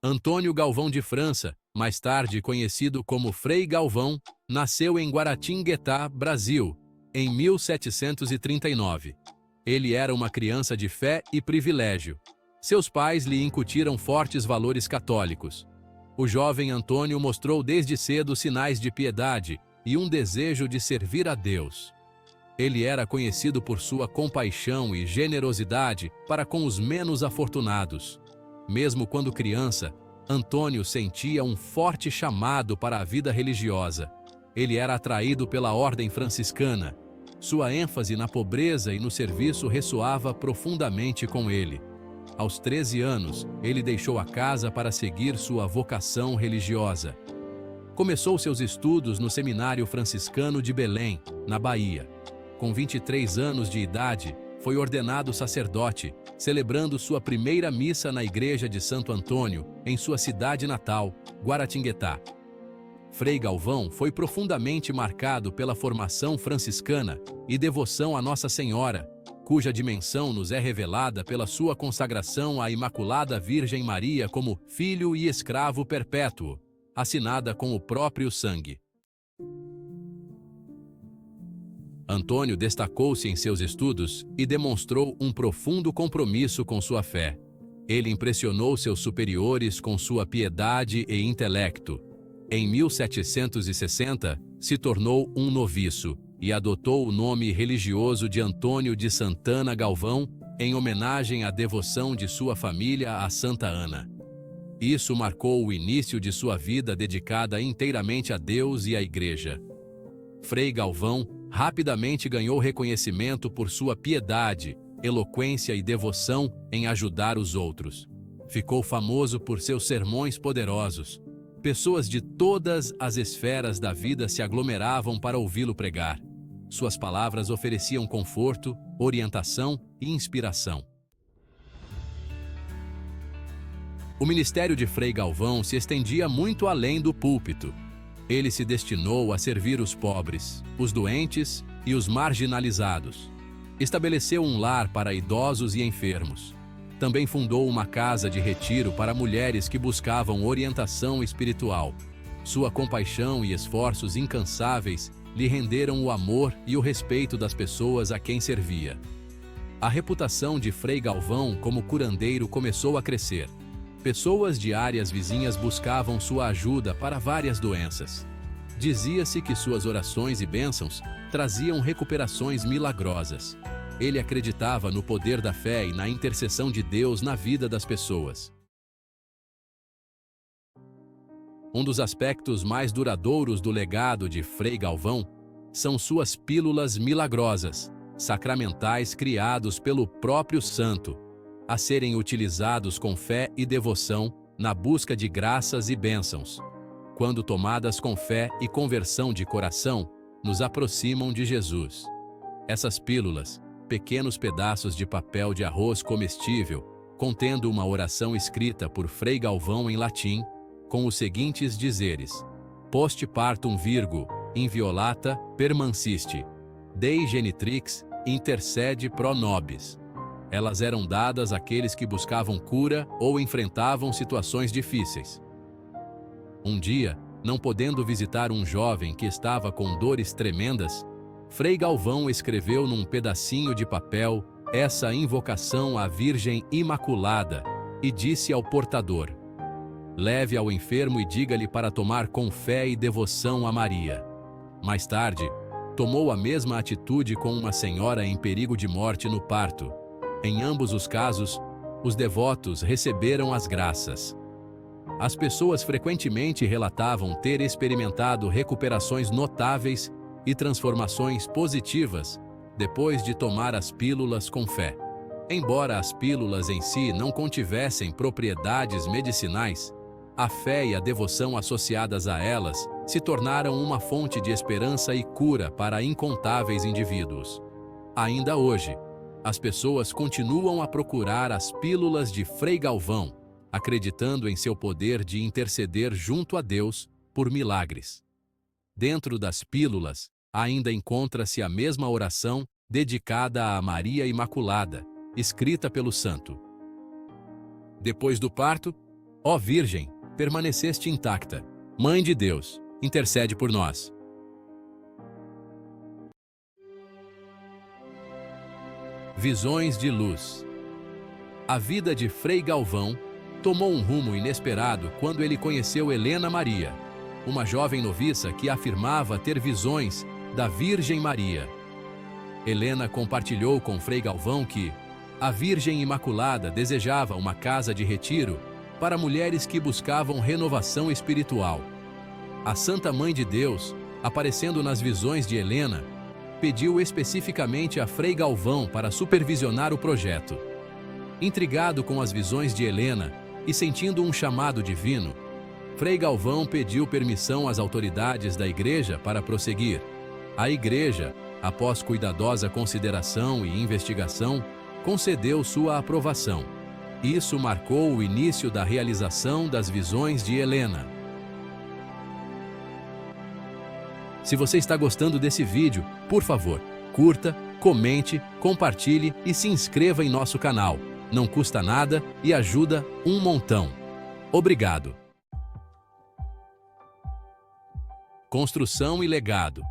Antônio Galvão de França, mais tarde conhecido como Frei Galvão, nasceu em Guaratinguetá, Brasil, em 1739. Ele era uma criança de fé e privilégio. Seus pais lhe incutiram fortes valores católicos. O jovem Antônio mostrou desde cedo sinais de piedade e um desejo de servir a Deus. Ele era conhecido por sua compaixão e generosidade para com os menos afortunados. Mesmo quando criança, Antônio sentia um forte chamado para a vida religiosa. Ele era atraído pela ordem franciscana. Sua ênfase na pobreza e no serviço ressoava profundamente com ele. Aos 13 anos, ele deixou a casa para seguir sua vocação religiosa. Começou seus estudos no Seminário Franciscano de Belém, na Bahia. Com 23 anos de idade, foi ordenado sacerdote, celebrando sua primeira missa na igreja de Santo Antônio, em sua cidade natal, Guaratinguetá. Frei Galvão foi profundamente marcado pela formação franciscana e devoção a Nossa Senhora, cuja dimensão nos é revelada pela sua consagração à Imaculada Virgem Maria como filho e escravo perpétuo, assinada com o próprio sangue. Antônio destacou-se em seus estudos e demonstrou um profundo compromisso com sua fé. Ele impressionou seus superiores com sua piedade e intelecto. Em 1760, se tornou um noviço e adotou o nome religioso de Antônio de Santana Galvão, em homenagem à devoção de sua família a Santa Ana. Isso marcou o início de sua vida dedicada inteiramente a Deus e à Igreja. Frei Galvão rapidamente ganhou reconhecimento por sua piedade, eloquência e devoção em ajudar os outros. Ficou famoso por seus sermões poderosos. Pessoas de todas as esferas da vida se aglomeravam para ouvi-lo pregar. Suas palavras ofereciam conforto, orientação e inspiração. O ministério de Frei Galvão se estendia muito além do púlpito. Ele se destinou a servir os pobres, os doentes e os marginalizados. Estabeleceu um lar para idosos e enfermos. Também fundou uma casa de retiro para mulheres que buscavam orientação espiritual. Sua compaixão e esforços incansáveis lhe renderam o amor e o respeito das pessoas a quem servia. A reputação de Frei Galvão como curandeiro começou a crescer. Pessoas de áreas vizinhas buscavam sua ajuda para várias doenças. Dizia-se que suas orações e bênçãos traziam recuperações milagrosas. Ele acreditava no poder da fé e na intercessão de Deus na vida das pessoas. Um dos aspectos mais duradouros do legado de Frei Galvão são suas pílulas milagrosas, sacramentais criados pelo próprio santo, a serem utilizados com fé e devoção na busca de graças e bênçãos. Quando tomadas com fé e conversão de coração, nos aproximam de Jesus. Essas pílulas, pequenos pedaços de papel de arroz comestível, contendo uma oração escrita por Frei Galvão em latim, com os seguintes dizeres: Post partum virgo, inviolata, permansiste. Dei genitrix, intercede pro nobis. Elas eram dadas àqueles que buscavam cura ou enfrentavam situações difíceis. Um dia, não podendo visitar um jovem que estava com dores tremendas, Frei Galvão escreveu num pedacinho de papel essa invocação à Virgem Imaculada e disse ao portador: leve ao enfermo e diga-lhe para tomar com fé e devoção a Maria. Mais tarde, tomou a mesma atitude com uma senhora em perigo de morte no parto. Em ambos os casos, os devotos receberam as graças. As pessoas frequentemente relatavam ter experimentado recuperações notáveis e transformações positivas depois de tomar as pílulas com fé. Embora as pílulas em si não contivessem propriedades medicinais, a fé e a devoção associadas a elas se tornaram uma fonte de esperança e cura para incontáveis indivíduos. Ainda hoje, as pessoas continuam a procurar as pílulas de Frei Galvão, acreditando em seu poder de interceder junto a Deus por milagres. Dentro das pílulas, ainda encontra-se a mesma oração dedicada a Maria Imaculada, escrita pelo santo. Depois do parto, Ó Virgem, permaneceste intacta. Mãe de Deus, intercede por nós. Visões de luz. A vida de Frei Galvão tomou um rumo inesperado quando ele conheceu Helena Maria, uma jovem noviça que afirmava ter visões da Virgem Maria. Helena compartilhou com Frei Galvão que a Virgem Imaculada desejava uma casa de retiro para mulheres que buscavam renovação espiritual. A Santa Mãe de Deus, aparecendo nas visões de Helena, pediu especificamente a Frei Galvão para supervisionar o projeto. Intrigado com as visões de Helena e sentindo um chamado divino, Frei Galvão pediu permissão às autoridades da igreja para prosseguir. A igreja, após cuidadosa consideração e investigação, concedeu sua aprovação. Isso marcou o início da realização das visões de Helena. Se você está gostando desse vídeo, por favor, curta, comente, compartilhe e se inscreva em nosso canal. Não custa nada e ajuda um montão. Obrigado. Construção e legado.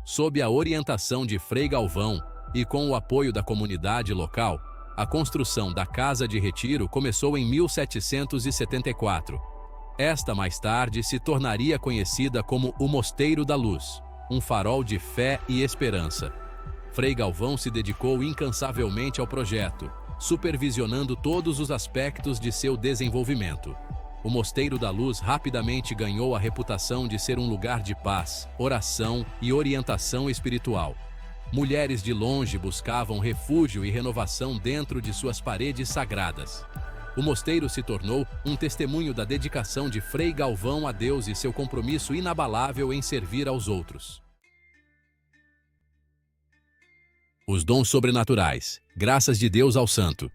Sob a orientação de Frei Galvão e com o apoio da comunidade local, a construção da Casa de Retiro começou em 1774. Esta, mais tarde, se tornaria conhecida como o Mosteiro da Luz, um farol de fé e esperança. Frei Galvão se dedicou incansavelmente ao projeto, supervisionando todos os aspectos de seu desenvolvimento. O Mosteiro da Luz rapidamente ganhou a reputação de ser um lugar de paz, oração e orientação espiritual. Mulheres de longe buscavam refúgio e renovação dentro de suas paredes sagradas. O mosteiro se tornou um testemunho da dedicação de Frei Galvão a Deus e seu compromisso inabalável em servir aos outros. Os dons sobrenaturais, graças de Deus ao santo.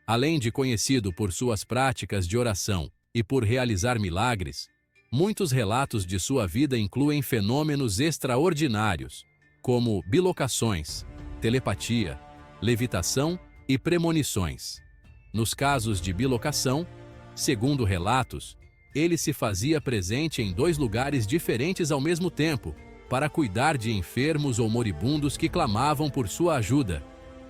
Além de conhecido por suas práticas de oração e por realizar milagres, muitos relatos de sua vida incluem fenômenos extraordinários, como bilocações, telepatia, levitação e premonições. Nos casos de bilocação, segundo relatos, ele se fazia presente em 2 lugares diferentes ao mesmo tempo, para cuidar de enfermos ou moribundos que clamavam por sua ajuda.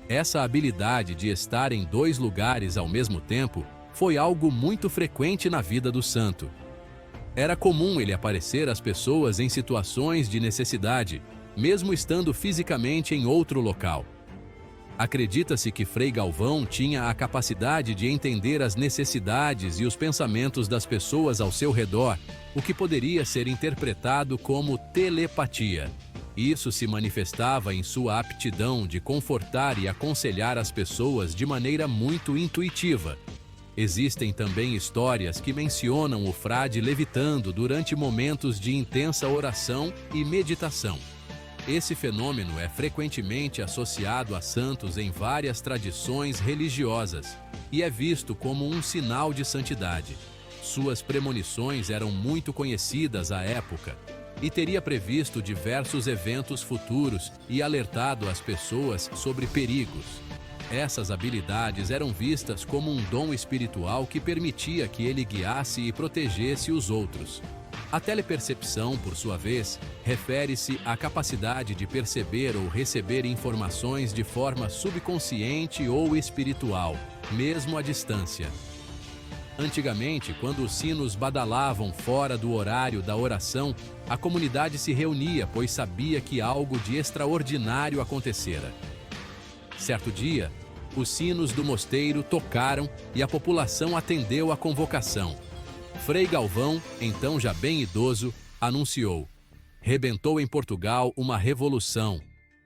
Essa habilidade de estar em 2 lugares ao mesmo tempo foi algo muito frequente na vida do santo. Era comum ele aparecer às pessoas em situações de necessidade, mesmo estando fisicamente em outro local. Acredita-se que Frei Galvão tinha a capacidade de entender as necessidades e os pensamentos das pessoas ao seu redor, o que poderia ser interpretado como telepatia. Isso se manifestava em sua aptidão de confortar e aconselhar as pessoas de maneira muito intuitiva. Existem também histórias que mencionam o frade levitando durante momentos de intensa oração e meditação. Esse fenômeno é frequentemente associado a santos em várias tradições religiosas e é visto como um sinal de santidade. Suas premonições eram muito conhecidas à época e teria previsto diversos eventos futuros e alertado as pessoas sobre perigos. Essas habilidades eram vistas como um dom espiritual que permitia que ele guiasse e protegesse os outros. A telepercepção, por sua vez, refere-se à capacidade de perceber ou receber informações de forma subconsciente ou espiritual, mesmo à distância. Antigamente, quando os sinos badalavam fora do horário da oração, a comunidade se reunia, pois sabia que algo de extraordinário acontecera. Certo dia, os sinos do mosteiro tocaram e a população atendeu à convocação. Frei Galvão, então já bem idoso, anunciou: rebentou em Portugal uma revolução,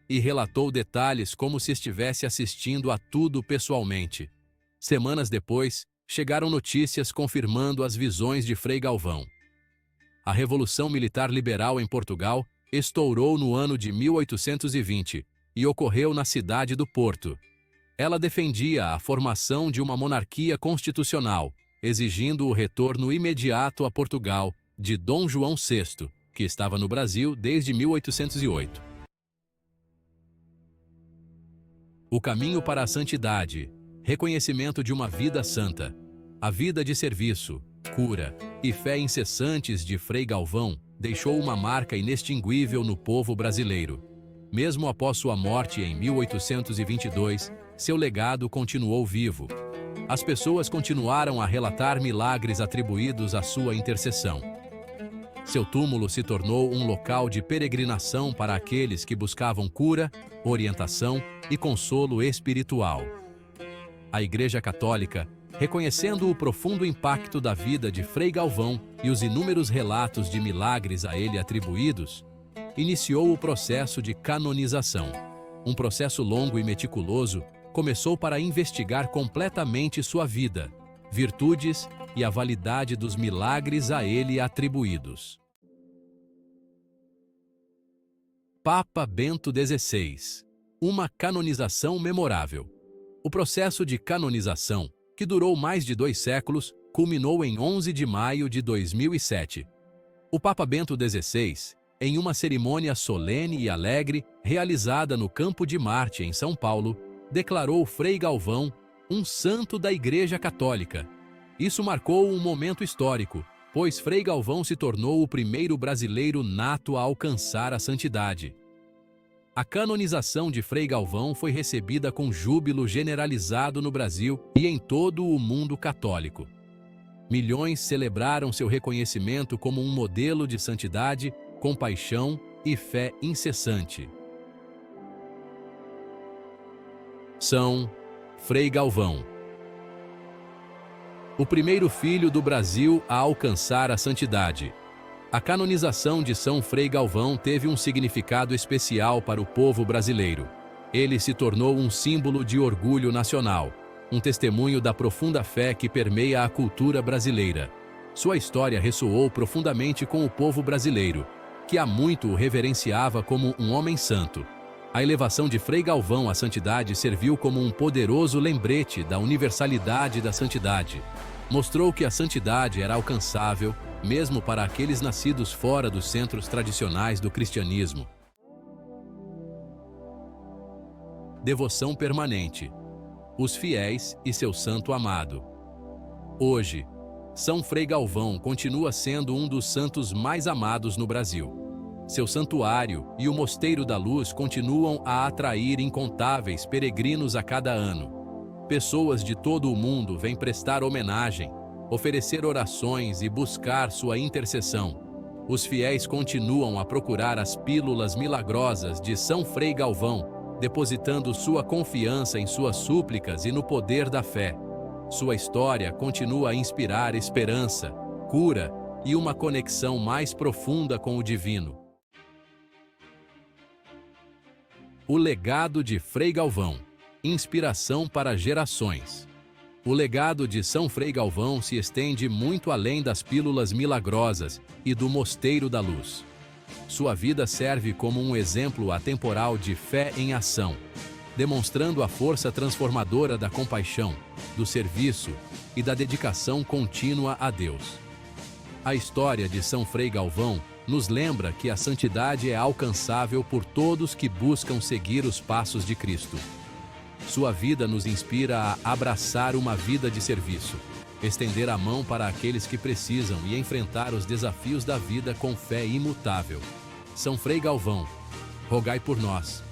e relatou detalhes como se estivesse assistindo a tudo pessoalmente. Semanas depois, chegaram notícias confirmando as visões de Frei Galvão. A Revolução Militar Liberal em Portugal estourou no ano de 1820 e ocorreu na cidade do Porto. Ela defendia a formação de uma monarquia constitucional, exigindo o retorno imediato a Portugal de Dom João VI, que estava no Brasil desde 1808. O caminho para a santidade. reconhecimento de uma vida santa. A vida de serviço, cura e fé incessantes de Frei Galvão deixou uma marca inextinguível no povo brasileiro. Mesmo após sua morte em 1822, seu legado continuou vivo. As pessoas continuaram a relatar milagres atribuídos à sua intercessão. Seu túmulo se tornou um local de peregrinação para aqueles que buscavam cura, orientação e consolo espiritual. A Igreja Católica, reconhecendo o profundo impacto da vida de Frei Galvão e os inúmeros relatos de milagres a ele atribuídos, iniciou o processo de canonização. Um processo longo e meticuloso começou para investigar completamente sua vida, virtudes e a validade dos milagres a ele atribuídos. Papa Bento XVI. Uma canonização memorável. O processo de canonização, que durou mais de 2 séculos, culminou em 11 de maio de 2007. O Papa Bento XVI, em uma cerimônia solene e alegre, realizada no Campo de Marte, em São Paulo, declarou Frei Galvão um santo da Igreja Católica. Isso marcou um momento histórico, pois Frei Galvão se tornou o primeiro brasileiro nato a alcançar a santidade. A canonização de Frei Galvão foi recebida com júbilo generalizado no Brasil e em todo o mundo católico. Milhões celebraram seu reconhecimento como um modelo de santidade, compaixão e fé incessante. São Frei Galvão, o primeiro filho do Brasil a alcançar a santidade. A canonização de São Frei Galvão teve um significado especial para o povo brasileiro. Ele se tornou um símbolo de orgulho nacional, um testemunho da profunda fé que permeia a cultura brasileira. Sua história ressoou profundamente com o povo brasileiro, que há muito o reverenciava como um homem santo. A elevação de Frei Galvão à santidade serviu como um poderoso lembrete da universalidade da santidade. Mostrou que a santidade era alcançável, mesmo para aqueles nascidos fora dos centros tradicionais do cristianismo. Devoção permanente. Os fiéis e seu santo amado. Hoje, São Frei Galvão continua sendo um dos santos mais amados no Brasil. Seu santuário e o Mosteiro da Luz continuam a atrair incontáveis peregrinos a cada ano. Pessoas de todo o mundo vêm prestar homenagem, oferecer orações e buscar sua intercessão. Os fiéis continuam a procurar as pílulas milagrosas de São Frei Galvão, depositando sua confiança em suas súplicas e no poder da fé. Sua história continua a inspirar esperança, cura e uma conexão mais profunda com o divino. O legado de Frei Galvão. Inspiração para gerações. O legado de São Frei Galvão se estende muito além das pílulas milagrosas e do Mosteiro da Luz. Sua vida serve como um exemplo atemporal de fé em ação, demonstrando a força transformadora da compaixão, do serviço e da dedicação contínua a Deus. A história de São Frei Galvão nos lembra que a santidade é alcançável por todos que buscam seguir os passos de Cristo. Sua vida nos inspira a abraçar uma vida de serviço, estender a mão para aqueles que precisam e enfrentar os desafios da vida com fé imutável. São Frei Galvão, rogai por nós.